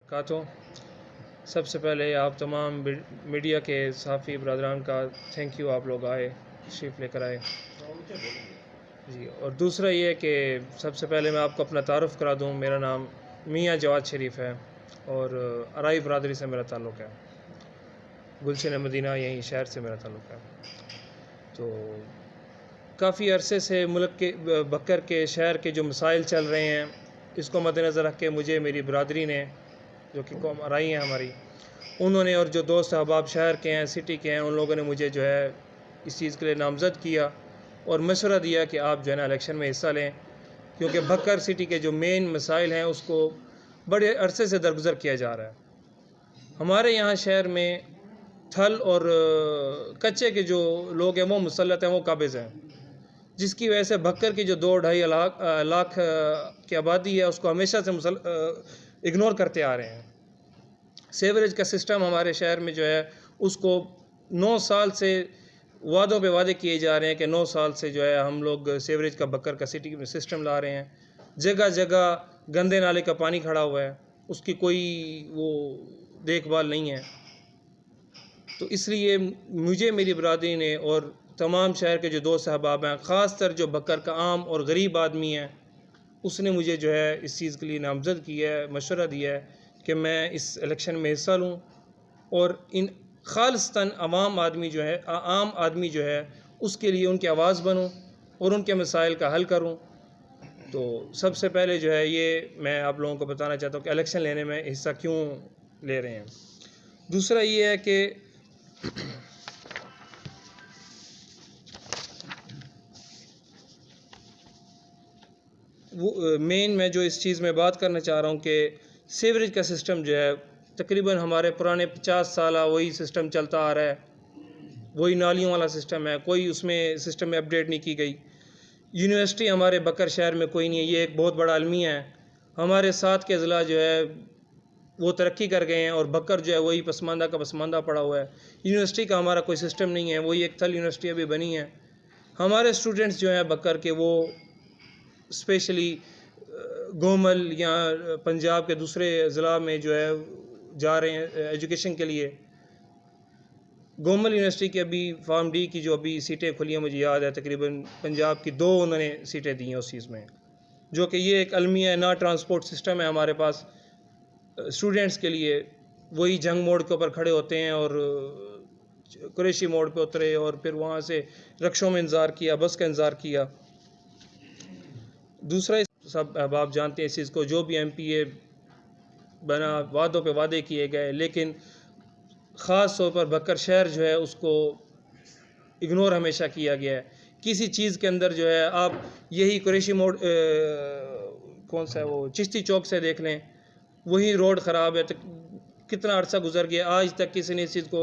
तो सबसे पहले आप तमाम मीडिया के सहाफ़ी बरदरान का थैंक यू, आप लोग आए, तशरीफ़ लेकर आए जी। और दूसरा ये कि सबसे पहले मैं आपको अपना तारुफ़ करा दूँ। मेरा नाम मियाँ जवाद शरीफ है और अराई बरदरी से मेरा ताल्लुक़ है। गुलशन मदीना यहीं शहर से मेरा ताल्लुक़ है। तो काफ़ी अरसे से मुल्क के बकर के शहर के जो मसाइल चल रहे हैं, इसको मद्देनज़र रख के मुझे मेरी बरादरी ने, जो कि कौम अराई हैं हमारी, उन्होंने और जो दोस्त अहबाब शहर के हैं, सिटी के हैं, उन लोगों ने मुझे जो है इस चीज़ के लिए नामज़द किया और मशवरा दिया कि आप जो है ना इलेक्शन में हिस्सा लें, क्योंकि बकर सिटी के जो मेन मसाइल हैं उसको बड़े अरसे से दरगुज़र किया जा रहा है। हमारे यहाँ शहर में थल और कच्चे के जो लोग हैं वो मुसल्लत हैं, वो काबिज़ हैं, जिसकी वजह से बकर की जो 2-2.5 लाख की आबादी है उसको हमेशा से इग्नोर करते आ रहे हैं। सेवरेज का सिस्टम हमारे शहर में जो है उसको 9 साल से वादों पे वादे किए जा रहे हैं कि 9 साल से जो है हम लोग सेवरेज का बकर का सिटी में सिस्टम ला रहे हैं। जगह जगह गंदे नाले का पानी खड़ा हुआ है, उसकी कोई वो देखभाल नहीं है। तो इसलिए मुझे मेरी बरादरी ने और तमाम शहर के जो दोस्त अहबाब हैं, ख़ास तर जो बकर का आम और गरीब आदमी है, उसने मुझे जो है इस चीज़ के लिए नामज़द किया है, मशवरा दिया है कि मैं इस इलेक्शन में हिस्सा लूँ और इन खालिस्तन आम आदमी जो है उसके लिए उनकी आवाज़ बनूँ और उनके मसाइल का हल करूँ। तो सबसे पहले जो है ये मैं आप लोगों को बताना चाहता हूँ कि इलेक्शन लेने में हिस्सा क्यों ले रहे हैं। दूसरा ये है कि मेन मैं जो इस चीज़ में बात करना चाह रहा हूँ कि सीवरेज का सिस्टम जो है तकरीबन हमारे पुराने 50 साल वही सिस्टम चलता आ रहा है, वही नालियों वाला सिस्टम है, कोई उसमें सिस्टम में अपडेट नहीं की गई। यूनिवर्सिटी हमारे बकर शहर में कोई नहीं है, ये एक बहुत बड़ा अलमिया है। हमारे साथ के ज़िला जो है वो तरक्की कर गए हैं और बकर जो है वही पसमानदा का पसमानदा पड़ा हुआ है। यूनिवर्सिटी का हमारा कोई सिस्टम नहीं है, वही एक थल यूनिवर्सिटी अभी बनी है। हमारे स्टूडेंट्स जो हैं बकर के वो स्पेशली गोमल या पंजाब के दूसरे ज़िला में जो है जा रहे हैं एजुकेशन के लिए। गोमल यूनिवर्सिटी की अभी फार्म डी की जो अभी सीटें खुली हैं, मुझे याद है तकरीबन पंजाब की 2 उन्होंने सीटें दी हैं उस चीज़ में, जो कि ये एक अलमिया है ना। ट्रांसपोर्ट सिस्टम है हमारे पास स्टूडेंट्स के लिए, वही जंग मोड़ के ऊपर खड़े होते हैं और कुरैशी मोड़ पे उतरे और फिर वहाँ से रक्षों में इंतज़ार किया, बस का इंतज़ार किया। दूसरा सब अहबाब जानते हैं इस चीज़ को, जो भी MPA बना वादों पे वादे किए गए, लेकिन ख़ास तौर पर बकर शहर जो है उसको इग्नोर हमेशा किया गया है। किसी चीज़ के अंदर जो है आप यही कुरैशी मोड़ कौन सा है वो चिश्ती चौक से देख लें, वही रोड ख़राब है। तो कितना अर्सा गुजर गया, आज तक किसी ने इस चीज़ को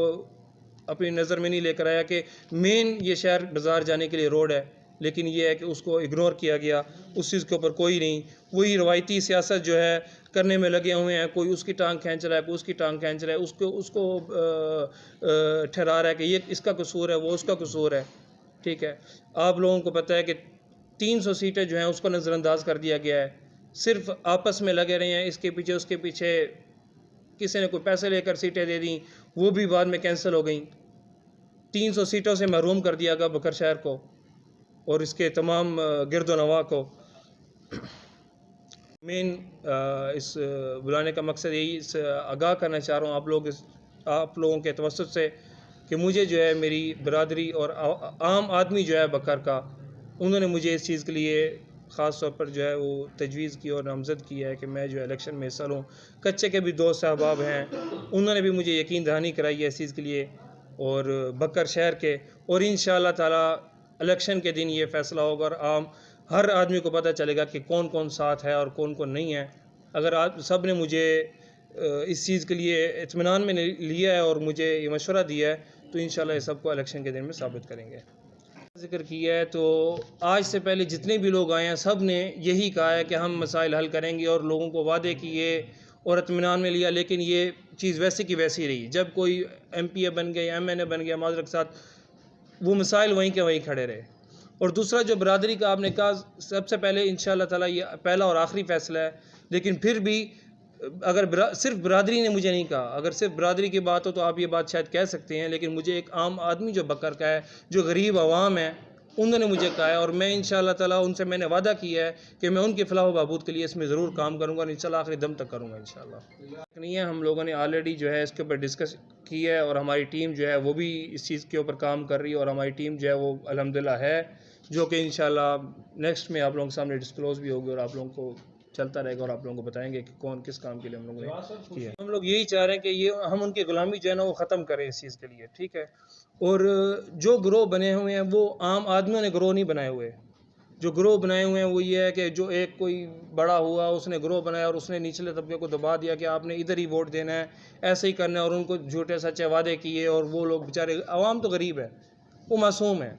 अपनी नज़र में नहीं लेकर आया कि मेन ये शहर बाज़ार जाने के लिए रोड है, लेकिन ये है कि उसको इग्नोर किया गया। उस चीज़ के ऊपर कोई नहीं, वही रवायती सियासत जो है करने में लगे हुए हैं। कोई उसकी टांग खींच रहा है, कोई उसकी टांग खींच रहा है, उसको ठहरा रहा है कि ये इसका कसूर है, वो उसका कसूर है। ठीक है, आप लोगों को पता है कि 300 सीटें जो हैं उसको नज़रअंदाज कर दिया गया है। सिर्फ आपस में लगे रहे हैं, इसके पीछे उसके पीछे, किसी ने कोई पैसे लेकर सीटें दे दी, वो भी बाद में कैंसिल हो गई। 300 सीटों से महरूम कर दिया गया बकर शहर को और इसके तमाम गिरदोनवा को। मेन इस बुलाने का मकसद यही आगाह करना चाह रहा हूँ आप लोगों के तवस्सुत से कि मुझे जो है मेरी बरादरी और आम आदमी जो है बकर का, उन्होंने मुझे इस चीज़ के लिए ख़ास तौर पर जो है वो तजवीज़ की और नामज़द किया है कि मैं जो है इलेक्शन में हिस्सा लूँ। कच्चे के भी दोस्त अहबाब हैं, उन्होंने भी मुझे यकीन दहानी कराई है इस चीज़ के लिए और बकर शहर के, और इंशाअल्लाह ताला इलेक्शन के दिन ये फ़ैसला होगा और हर आदमी को पता चलेगा कि कौन कौन साथ है और कौन कौन नहीं है। अगर आप सब ने मुझे इस चीज़ के लिए इत्मीनान में लिया है और मुझे ये मशवरा दिया है, तो इंशाअल्लाह ये सबको इलेक्शन के दिन में साबित करेंगे। जिक्र किया है तो आज से पहले जितने भी लोग आए हैं सब ने यही कहा है कि हम मसाइल हल करेंगे और लोगों को वादे किए और इत्मीनान में लिया, लेकिन ये चीज़ वैसे की वैसी रही। जब कोई MPA बन गया, MNA बन गया, माजरत के साथ वो मसाइल वहीं के वहीं खड़े रहे। और दूसरा जो बरादरी का आपने कहा, सबसे पहले इंशाअल्लाह ताला ये पहला और आखिरी फ़ैसला है, लेकिन फिर भी अगर सिर्फ बरादरी ने मुझे नहीं कहा, अगर सिर्फ बरादरी की बात हो तो आप ये बात शायद कह सकते हैं, लेकिन मुझे एक आम आदमी जो बकर का है, जो गरीब आवाम है, उन्होंने मुझे कहा है, और मैं इंशाल्लाह ताला उनसे मैंने वादा किया है कि मैं उनके फलाह बहबूद के लिए इसमें ज़रूर काम करूँगा और इंशाल्लाह आखिरी दम तक करूँगा इंशाल्लाह। नहीं है, हम लोगों ने ऑलरेडी जो है इसके ऊपर डिस्कस की है और हमारी टीम जो है वो भी इस चीज़ के ऊपर काम कर रही है, और हमारी टीम जो है वो अल्हम्दुलिल्लाह है, जो कि इंशाल्लाह नेक्स्ट में आप लोगों के सामने डिस्क्लोज़ भी होगी और आप लोगों को चलता रहेगा और आप लोगों को बताएंगे कि कौन किस काम के लिए हम लोगों ने किया। हम लोग यही चाह रहे हैं कि ये हम उनकी गुलामी जो है ना वो ख़त्म करें इस चीज़ के लिए, ठीक है। और जो ग्रोह बने हुए हैं वो आम आदमियों ने ग्रोह नहीं बनाए हुए, जो ग्रोह बनाए हुए हैं वो ये है कि जो एक कोई बड़ा हुआ उसने ग्रोह बनाया और उसने निचले तबके को दबा दिया कि आपने इधर ही वोट देना है, ऐसे ही करना है, और उनको झूठे सच्चे वादे किए, और वो लोग बेचारे, आवाम तो गरीब है, वो मासूम है।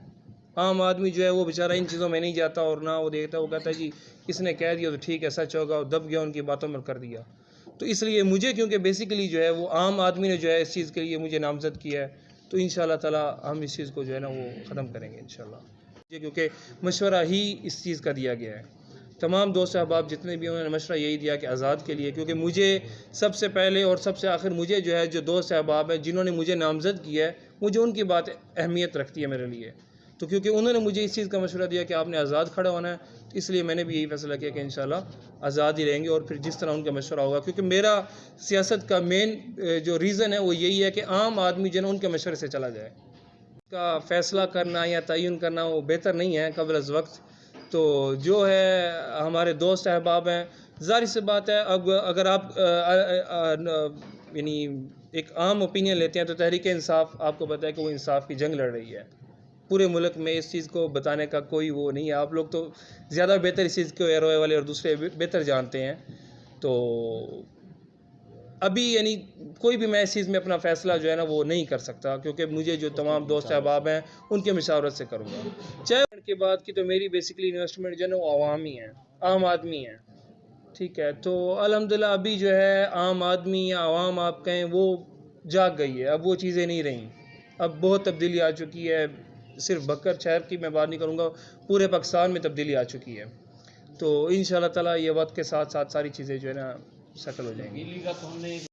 आम आदमी जो है वो बेचारा इन चीज़ों में नहीं जाता और ना वो देखता, वो कहता है जी इसने कह दिया तो ठीक है, सच होगा, और दब गया उनकी बातों में कर दिया। तो इसलिए मुझे, क्योंकि बेसिकली जो है वो आम आदमी ने जो है इस चीज़ के लिए मुझे नामज़द किया है, तो इंशाल्लाह ताला हम इस चीज़ को जो है ना वो ख़त्म करेंगे इंशाल्लाह, क्योंकि मशवरा ही इस चीज़ का दिया गया है। तमाम दोस्त अहबाब जितने भी उन्होंने मशवरा यही दिया कि आज़ाद के लिए, क्योंकि मुझे सबसे पहले और सबसे आखिर मुझे जो है जो दोस्त अहबाब हैं जिन्होंने मुझे नामज़द किया है, मुझे उनकी बात अहमियत रखती है मेरे लिए। तो क्योंकि उन्होंने मुझे इस चीज़ का मशवरा दिया कि आपने आज़ाद खड़ा होना है, तो इसलिए मैंने भी यही फैसला किया कि इंशाल्लाह आज़ाद ही रहेंगे, और फिर जिस तरह उनका मशवरा होगा, क्योंकि मेरा सियासत का मेन जो रीज़न है वो यही है कि आम आदमी जो है उनके मशवरे से चला जाए। का फ़ैसला करना या तयन करना वो बेहतर नहीं है कबल अज़ वक्त। तो जो है हमारे दोस्त अहबाब हैं, ज़ाहिर सी बात है, अब अगर आप यानी एक आम ओपिनियन लेते हैं तो तहरीक इंसाफ आपको पता है कि वो इंसाफ की जंग लड़ रही है पूरे मुल्क में। इस चीज़ को बताने का कोई वो नहीं है, आप लोग तो ज़्यादा बेहतर इस चीज़ को एरोए वाले और दूसरे बेहतर जानते हैं। तो अभी यानी कोई भी मैं इस चीज़ में अपना फ़ैसला जो है ना वो नहीं कर सकता, क्योंकि मुझे जो तमाम दोस्त अहबाब हैं उनके मशावरत से करूँगा। चाहे के बाद की तो मेरी बेसिकली इन्वेस्टमेंट जो है ना वो आवामी है, आम आदमी है, ठीक है। तो अल्हम्दुलिल्लाह अभी जो है आम आदमी या आवाम आप कहें वो जाग गई है, अब वो चीज़ें नहीं रहीं, अब बहुत तब्दीली आ चुकी है। सिर्फ बकर शहर की मैं बात नहीं करूँगा, पूरे पाकिस्तान में तब्दीली आ चुकी है। तो इंशाल्लाह ताला ये वक्त के साथ साथ सारी चीज़ें जो है ना सेटल हो जाएंगी।